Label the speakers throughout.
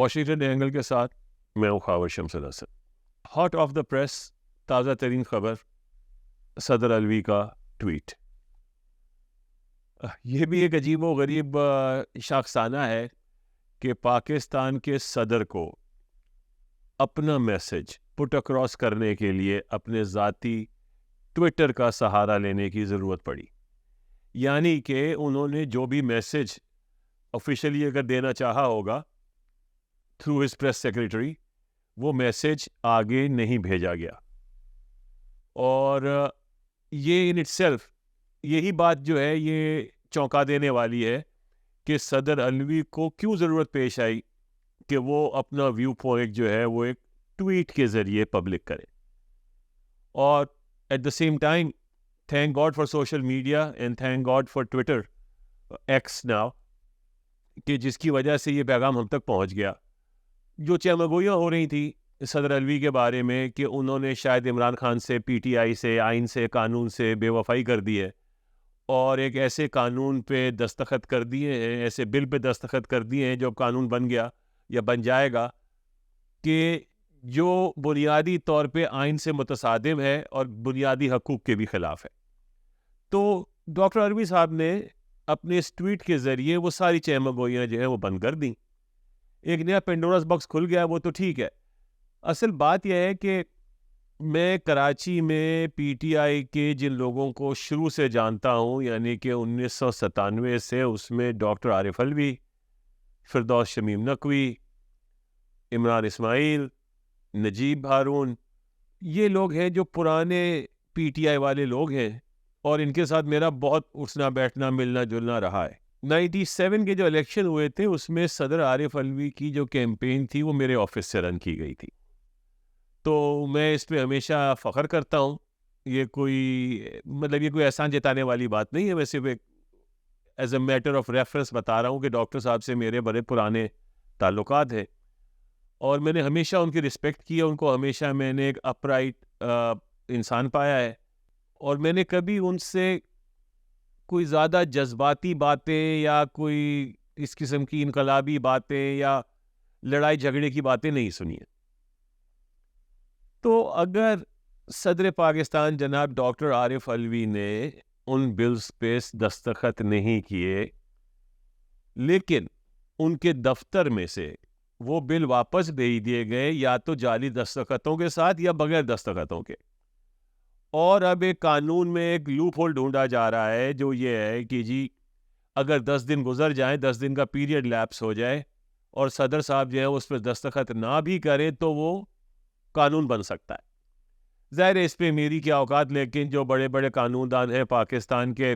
Speaker 1: Washington angle کے ساتھ میں ہوں خاور شمس الحسن. ہاٹ آف دا پریس تازہ ترین خبر صدر الوی کا ٹویٹ. یہ بھی ایک عجیب و غریب شاخسانہ ہے کہ پاکستان کے صدر کو اپنا میسج پٹ اکراس کرنے کے لیے اپنے ذاتی ٹویٹر کا سہارا لینے کی ضرورت پڑی. یعنی کہ انہوں نے جو بھی میسج آفیشیلی اگر دینا چاہا ہوگا تھرو ہز پریس سیکریٹری، وہ میسج آگے نہیں بھیجا گیا. اور یہ ان اٹ سیلف یہی بات جو ہے یہ چونکا دینے والی ہے کہ صدر الوی کو کیوں ضرورت پیش آئی کہ وہ اپنا ویو پوائنٹ جو ہے وہ ایک ٹویٹ کے ذریعے پبلک کرے. اور at the same time thank God for social media and thank God for Twitter X now کہ جس کی وجہ سے یہ پیغام ہم تک پہنچ گیا. جو چمگوئیاں ہو رہی تھیں صدر الوی کے بارے میں کہ انہوں نے شاید عمران خان سے، پی ٹی آئی سے، آئین سے، قانون سے بے وفائی کر دی ہے اور ایک ایسے قانون پہ دستخط کر دیے ہیں، ایسے بل پہ دستخط کر دیے ہیں جو قانون بن گیا یا بن جائے گا کہ جو بنیادی طور پہ آئین سے متصادم ہے اور بنیادی حقوق کے بھی خلاف ہے. تو ڈاکٹر الوی صاحب نے اپنے اس ٹویٹ کے ذریعے وہ ساری چمگوئیاں جو ہیں وہ بند کر دیں. ایک نیا پینڈوراز باکس کھل گیا، وہ تو ٹھیک ہے. اصل بات یہ ہے کہ میں کراچی میں پی ٹی آئی کے جن لوگوں کو شروع سے جانتا ہوں، یعنی کہ 1997 سے، اس میں ڈاکٹر عارف الوی، فردوس شمیم نقوی، عمران اسماعیل، نجیب ہارون، یہ لوگ ہیں جو پرانے پی ٹی آئی والے لوگ ہیں اور ان کے ساتھ میرا بہت اٹھنا بیٹھنا ملنا جلنا رہا ہے. 97 کے جو الیکشن ہوئے تھے اس میں صدر عارف الوی کی جو کیمپین تھی وہ میرے آفس سے رن کی گئی تھی. تو میں اس پہ ہمیشہ فخر کرتا ہوں. یہ کوئی احسان جتانے والی بات نہیں ہے، میں صرف ایک as a matter of reference بتا رہا ہوں کہ ڈاکٹر صاحب سے میرے بڑے پرانے تعلقات ہیں اور میں نے ہمیشہ ان کی رسپیکٹ کی ہے. ان کو ہمیشہ میں نے ایک اپرائٹ انسان پایا ہے اور میں نے کبھی ان سے کوئی زیادہ جذباتی باتیں یا کوئی اس قسم کی انقلابی باتیں یا لڑائی جھگڑے کی باتیں نہیں سنی ہیں. تو اگر صدر پاکستان جناب ڈاکٹر عارف الوی نے ان بلز پہ دستخط نہیں کیے لیکن ان کے دفتر میں سے وہ بل واپس بھیج دیے گئے یا تو جعلی دستخطوں کے ساتھ یا بغیر دستخطوں کے، اور اب ایک قانون میں ایک لوپ ہول ڈھونڈا جا رہا ہے جو یہ ہے کہ جی اگر 10 دن گزر جائیں، 10 دن کا پیریڈ لیپس ہو جائے اور صدر صاحب جو ہے اس پہ دستخط نہ بھی کریں تو وہ قانون بن سکتا ہے. ظاہر ہے اس پہ میری کیا اوقات، لیکن جو بڑے بڑے قانون دان ہیں پاکستان کے،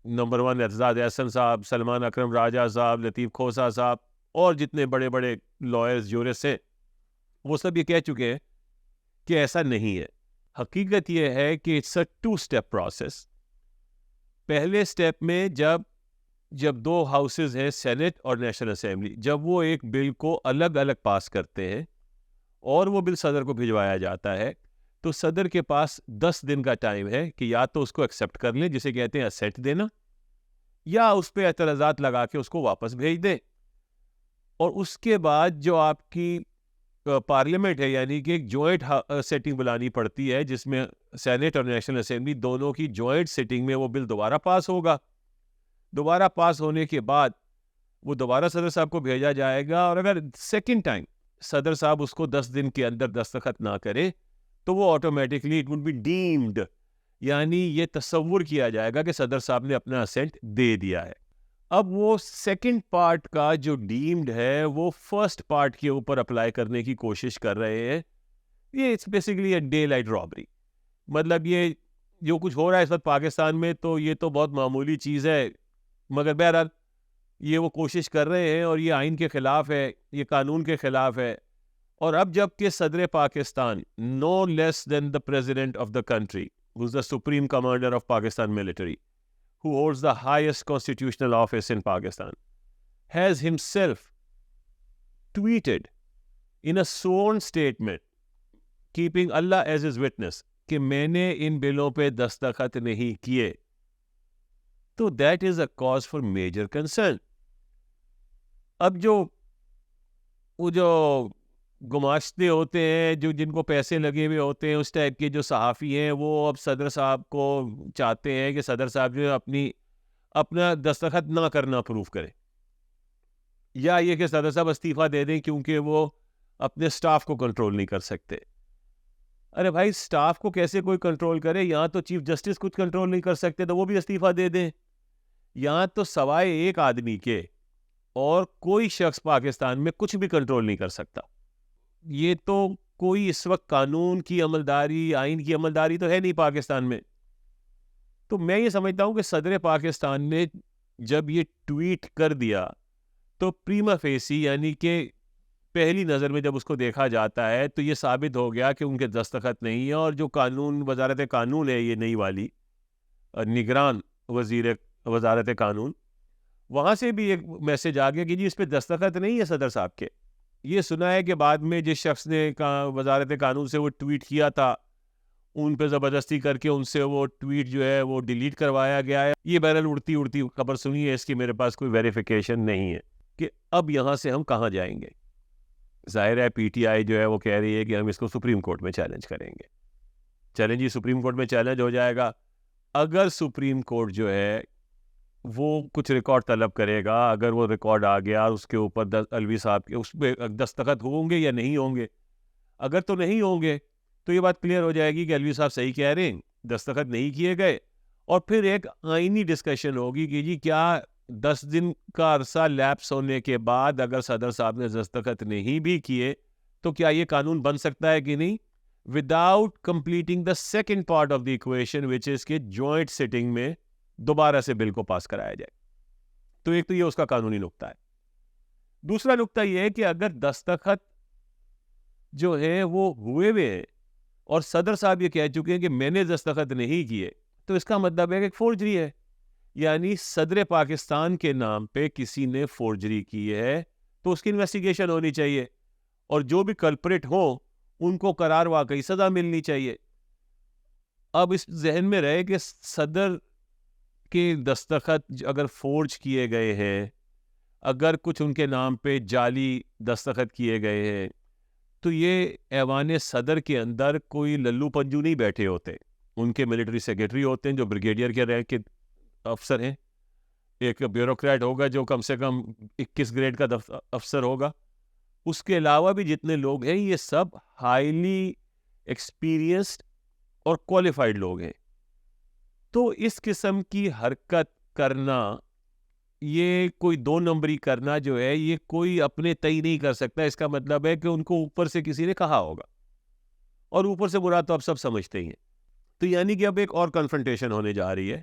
Speaker 1: نمبر 1 اعتزاز احسن صاحب، سلمان اکرم راجہ صاحب، لطیف کھوسہ صاحب اور جتنے بڑے بڑے لائرز جورسٹ ہیں، وہ سب یہ کہہ چکے ہیں کہ ایسا نہیں ہے. حقیقت یہ ہے کہ اٹس اے 2 اسٹیپ پروسیس. پہلے اسٹیپ میں جب 2 ہاؤسز ہیں، سینٹ اور نیشنل اسمبلی، جب وہ ایک بل کو الگ الگ پاس کرتے ہیں اور وہ بل صدر کو بھجوایا جاتا ہے تو صدر کے پاس 10 دن کا ٹائم ہے کہ یا تو اس کو ایکسیپٹ کر لیں، جسے کہتے ہیں اسیٹ دینا، یا اس پہ اعتراضات لگا کے اس کو واپس بھیج دیں. اور اس کے بعد جو آپ کی پارلیمنٹ ہے، یعنی کہ ایک جوائنٹ سیٹنگ بلانی پڑتی ہے جس میں سینٹ اور نیشنل اسمبلی دونوں کی جوائنٹ سیٹنگ میں وہ بل دوبارہ پاس ہوگا. دوبارہ پاس ہونے کے بعد وہ دوبارہ صدر صاحب کو بھیجا جائے گا، اور اگر سیکنڈ ٹائم صدر صاحب اس کو 10 دن کے اندر دستخط نہ کرے تو وہ automatically it would be deemed, یعنی یہ تصور کیا جائے گا کہ صدر صاحب نے اپنا اسینٹ دے دیا ہے. اب وہ سیکنڈ پارٹ کا جو ڈیمڈ ہے وہ فرسٹ پارٹ کے اوپر اپلائی کرنے کی کوشش کر رہے ہیں. یہ it's basically a daylight robbery. مطلب یہ جو کچھ ہو رہا ہے اس وقت پاکستان میں تو یہ تو بہت معمولی چیز ہے، مگر بہرحال یہ وہ کوشش کر رہے ہیں اور یہ آئین کے خلاف ہے، یہ قانون کے خلاف ہے. اور اب جب کہ صدر Pakistan no less than the president of the country who is the supreme commander of Pakistan military, who holds the highest constitutional office in Pakistan, has himself tweeted in a sworn statement, keeping Allah as his witness, کہ میں نے ان بلوں پہ دستخط نہیں کیے. تو that is a cause for major concern. اب جو وہ جو گماشتے ہوتے ہیں، جو جن کو پیسے لگے ہوئے ہوتے ہیں، اس ٹائپ کے جو صحافی ہیں، وہ اب صدر صاحب کو چاہتے ہیں کہ صدر صاحب جو ہے اپنا دستخط نہ کرنا اپروو کرے، یا یہ کہ صدر صاحب استعفیٰ دے دیں کیونکہ وہ اپنے سٹاف کو کنٹرول نہیں کر سکتے. ارے بھائی، سٹاف کو کیسے کوئی کنٹرول کرے؟ یہاں تو چیف جسٹس کچھ کنٹرول نہیں کر سکتے تو وہ بھی استعفیٰ دے دیں. یہاں تو سوائے ایک آدمی کے اور کوئی شخص پاکستان میں کچھ بھی کنٹرول نہیں کر سکتا. یہ تو کوئی اس وقت قانون کی عملداری، آئین کی عملداری تو ہے نہیں پاکستان میں. تو میں یہ سمجھتا ہوں کہ صدر پاکستان نے جب یہ ٹویٹ کر دیا تو پریما فیسی، یعنی کہ پہلی نظر میں جب اس کو دیکھا جاتا ہے تو یہ ثابت ہو گیا کہ ان کے دستخط نہیں ہے. اور جو قانون، وزارت قانون ہے یہ نئی والی، نگران وزارت قانون، وہاں سے بھی ایک میسج آ گیا کہ جی اس پہ دستخط نہیں ہے صدر صاحب کے. یہ سنا ہے کہ بعد میں جس شخص نے وزارت قانون سے وہ ٹویٹ کیا تھا، ان پہ زبردستی کر کے ان سے وہ ٹویٹ جو ہے وہ ڈیلیٹ کروایا گیا ہے. یہ بہرحال اڑتی خبر سنی ہے، اس کی میرے پاس کوئی ویریفیکیشن نہیں ہے کہ اب یہاں سے ہم کہاں جائیں گے. ظاہر ہے پی ٹی آئی جو ہے وہ کہہ رہی ہے کہ ہم اس کو سپریم کورٹ میں چیلنج کریں گے. چلیں جی، سپریم کورٹ میں چیلنج ہو جائے گا. اگر سپریم کورٹ جو ہے وہ کچھ ریکارڈ طلب کرے گا، اگر وہ ریکارڈ آ گیا اس کے اوپر الوی صاحب کے اس پہ دستخط ہوں گے یا نہیں ہوں گے، اگر تو نہیں ہوں گے تو یہ بات کلیئر ہو جائے گی کہ الوی صاحب صحیح کہہ رہے ہیں، دستخط نہیں کیے گئے. اور پھر ایک آئینی ڈسکشن ہوگی کہ جی کیا 10 دن کا عرصہ لیپس ہونے کے بعد اگر صدر صاحب نے دستخط نہیں بھی کیے تو کیا یہ قانون بن سکتا ہے کہ نہیں، without completing the second part of the equation which is کہ جوائنٹ سٹنگ میں دوبارہ سے بل کو پاس کرایا جائے. تو ایک تو یہ اس کا قانونی نقطہ ہے. دوسرا نقطہ یہ ہے کہ اگر دستخط جو ہے وہ ہوئے ہوئے ہیں اور صدر صاحب یہ کہہ چکے ہیں کہ میں نے دستخط نہیں کیے، تو اس کا مطلب ہے کہ فورجری ہے. یعنی صدر پاکستان کے نام پہ کسی نے فورجری کی ہے تو اس کی انویسٹیگیشن ہونی چاہیے، اور جو بھی کلپریٹ ہوں ان کو قرار واقعی سزا ملنی چاہیے. اب اس ذہن میں رہے کہ صدر کے دستخط اگر فورج کیے گئے ہیں، اگر کچھ ان کے نام پہ جعلی دستخط کیے گئے ہیں، تو یہ ایوان صدر کے اندر کوئی للو پنجو نہیں بیٹھے ہوتے. ان کے ملٹری سیکرٹری ہوتے ہیں جو بریگیڈیئر کے رینک کے افسر ہیں، ایک بیوروکریٹ ہوگا جو کم سے کم 21 گریڈ کا افسر ہوگا. اس کے علاوہ بھی جتنے لوگ ہیں یہ سب ہائیلی ایکسپیرینسڈ اور کوالیفائڈ لوگ ہیں. تو اس قسم کی حرکت کرنا، یہ کوئی 2 نمبری کرنا جو ہے، یہ کوئی اپنے تئی نہیں کر سکتا. اس کا مطلب ہے کہ ان کو اوپر سے کسی نے کہا ہوگا، اور اوپر سے برا تو اب سب سمجھتے ہی ہیں. تو یعنی کہ اب ایک اور کنفرنٹیشن ہونے جا رہی ہے.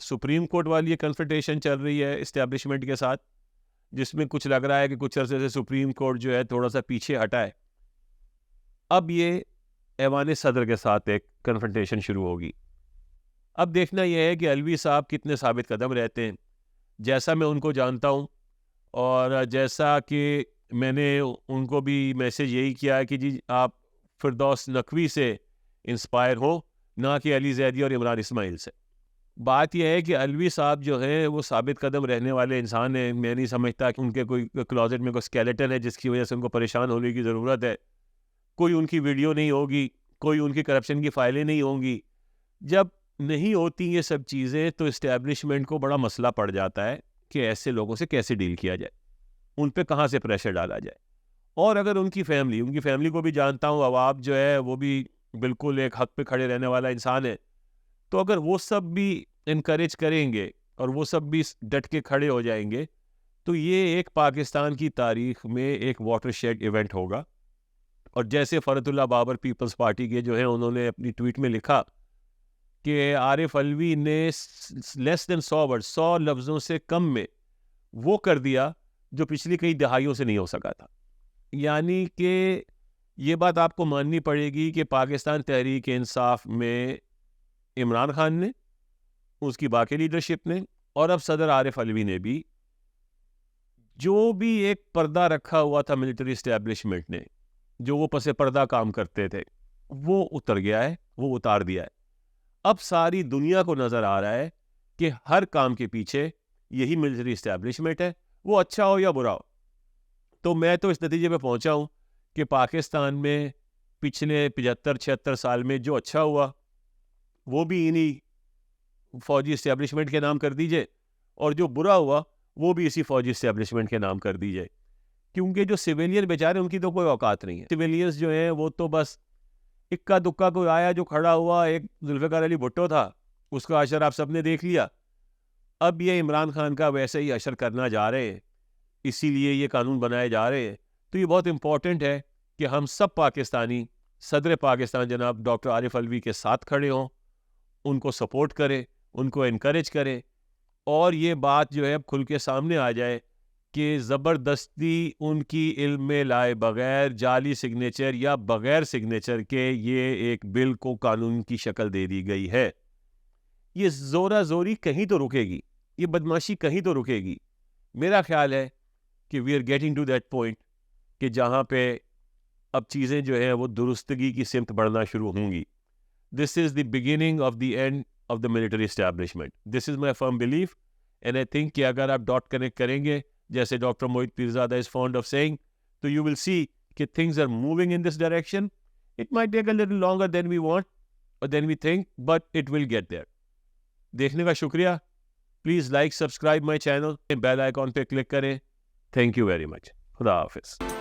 Speaker 1: سپریم کورٹ والی یہ کنفرنٹیشن چل رہی ہے اسٹیبلشمنٹ کے ساتھ، جس میں کچھ لگ رہا ہے کہ کچھ عرصے سے سپریم کورٹ جو ہے تھوڑا سا پیچھے ہٹا ہے. اب یہ ایوان صدر کے ساتھ ایک کنفرنٹیشن شروع ہوگی. اب دیکھنا یہ ہے کہ الوی صاحب کتنے ثابت قدم رہتے ہیں. جیسا میں ان کو جانتا ہوں اور جیسا کہ میں نے ان کو بھی میسج یہی کیا ہے کہ جی آپ فردوس نقوی سے انسپائر ہو، نہ کہ علی زیدی اور عمران اسماعیل سے. بات یہ ہے کہ الوی صاحب جو ہیں وہ ثابت قدم رہنے والے انسان ہیں. میں نہیں سمجھتا کہ ان کے کوئی کلوزٹ میں کوئی اسکیلیٹن ہے جس کی وجہ سے ان کو پریشان ہونے کی ضرورت ہے. کوئی ان کی ویڈیو نہیں ہوگی، کوئی ان کی کرپشن کی فائلیں نہیں ہوں گی. جب نہیں ہوتی یہ سب چیزیں تو اسٹیبلشمنٹ کو بڑا مسئلہ پڑ جاتا ہے کہ ایسے لوگوں سے کیسے ڈیل کیا جائے، ان پہ کہاں سے پریشر ڈالا جائے. اور اگر ان کی فیملی کو بھی جانتا ہوں، عوام جو ہے وہ بھی بالکل ایک حق پہ کھڑے رہنے والا انسان ہے، تو اگر وہ سب بھی انکریج کریں گے اور وہ سب بھی ڈٹ کے کھڑے ہو جائیں گے تو یہ ایک پاکستان کی تاریخ میں ایک واٹر شیڈ ایونٹ ہوگا. اور جیسے فرحت اللہ بابر پیپلز پارٹی کے جو ہیں انہوں نے اپنی ٹویٹ میں لکھا کہ عارف الوی نے لیس دین 100 لفظوں سے کم میں وہ کر دیا جو پچھلی کئی دہائیوں سے نہیں ہو سکا تھا. یعنی کہ یہ بات آپ کو ماننی پڑے گی کہ پاکستان تحریک انصاف میں عمران خان نے، اس کی باقی لیڈرشپ نے، اور اب صدر عارف الوی نے بھی جو بھی ایک پردہ رکھا ہوا تھا ملٹری اسٹیبلشمنٹ نے، جو وہ پس پردہ کام کرتے تھے، وہ اتر گیا ہے، وہ اتار دیا ہے. اب ساری دنیا کو نظر آ رہا ہے کہ ہر کام کے پیچھے یہی ملٹری اسٹیبلشمنٹ ہے، وہ اچھا ہو یا برا ہو. تو میں تو اس نتیجے پہ پہنچا ہوں کہ پاکستان میں پچھلے 75-76 سال میں جو اچھا ہوا وہ بھی انہی فوجی اسٹیبلشمنٹ کے نام کر دیجئے، اور جو برا ہوا وہ بھی اسی فوجی اسٹیبلشمنٹ کے نام کر دیجئے، کیونکہ جو سویلین بیچارے ان کی تو کوئی اوقات نہیں ہے. سویلینز جو ہیں وہ تو بس اکا دکا کوئی آیا جو کھڑا ہوا، ایک ذوالفقار علی بھٹو تھا، اس کا اشر آپ سب نے دیکھ لیا. اب یہ عمران خان کا ویسے ہی اشر کرنا جا رہے ہیں، اسی لیے یہ قانون بنائے جا رہے ہیں. تو یہ بہت امپورٹنٹ ہے کہ ہم سب پاکستانی صدر پاکستان جناب ڈاکٹر عارف الوی کے ساتھ کھڑے ہوں، ان کو سپورٹ کریں، ان کو انکریج کریں، اور یہ بات جو ہے اب کھل کے سامنے آ جائے کہ زبردستی ان کی علم میں لائے بغیر جعلی سگنیچر یا بغیر سگنیچر کے یہ ایک بل کو قانون کی شکل دے دی گئی ہے. یہ زورا زوری کہیں تو رکے گی، یہ بدماشی کہیں تو رکے گی. میرا خیال ہے کہ we are getting to that point کہ جہاں پہ اب چیزیں جو ہیں وہ درستگی کی سمت بڑھنا شروع ہوں گی. This is the beginning of the end of the military establishment. This is my firm belief and I think کہ اگر آپ ڈاٹ کنیکٹ کریں گے جیسے doctor Mohit Pirzada is fond of seeing, تو یو ول سی کہ things are moving in this direction. It might take a little longer than we want اور than we think, but it will get there. دیکھنے کا شکریہ. Please like subscribe my channel, bell icon پہ click کریں. Thank you very much. خدا حافظ.